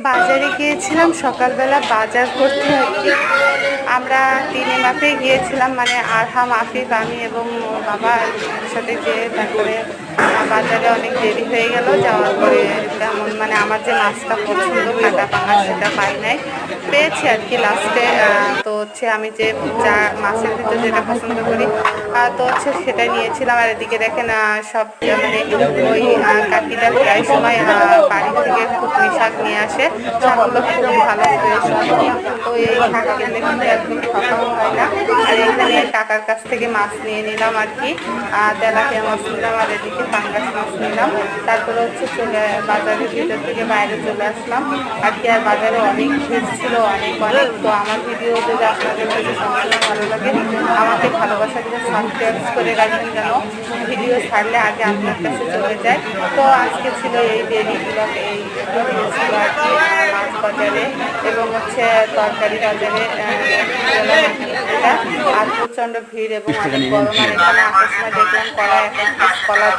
বাজারে গিয়েছিলাম সকালবেলা বাজার করতে আর কি। আমরা ৩ মাপে গিয়েছিলাম, মানে আরহাম, আফিফ, আমি এবং বাবা সাথে যেয়ে তারপরে বাজারে অনেক দেরি হয়ে গেল। যাওয়ার পরে তেমন মানে আমার যে মাছটা পছন্দ কাটা পাঙাশ সেটা পাই নাই, পেয়েছি আর কি লাস্টে। তো হচ্ছে আমি যে যা মাছের ভিতরে যেটা পছন্দ করি তো হচ্ছে সেটাই নিয়েছিলাম। আর এদিকে দেখেন সব মানে ওই কাকিটা প্রায় সময় বাড়ি থেকে পুঁই শাক নিয়ে আসে। শাকগুলো খুবই ভালো ফ্রেশ হয়, তো এই শাক কিনলে কিন্তু একদম ঠকাও হয় না। আর এখানে কাকার কাছ থেকে মাছ নিয়ে নিলাম আর কি, তেলাপিয়া মাছ নিলাম আর এদিকে পাঙ্গাস মাছ নিলাম। তারপরে হচ্ছে বাজারের ভিতর থেকে বাইরে চলে আসলাম আর কি। আর বাজারে অনেক ভিড় ছিল, অনেক অনেক। তো আমার ভিডিও যদি আপনাদের কাছে সবসময় ভালো লাগে, আমাকে ভালোবাসা দিয়ে সাবস্ক্রাইব করে রাখবেন যেন ভিডিও ছাড়লে আগে আপনার কাছে চলে যায়। তো আজকে ছিল এই ডেলি ব্লগ, এই ভিডিও ছিল আর কি মাছ বাজারে এবং হচ্ছে তরকারি বাজারে আর প্রচণ্ড ভিড় এবং অনেক গরম। আর এখানে আসার সময় দেখলাম কলা, 1 পিস কলা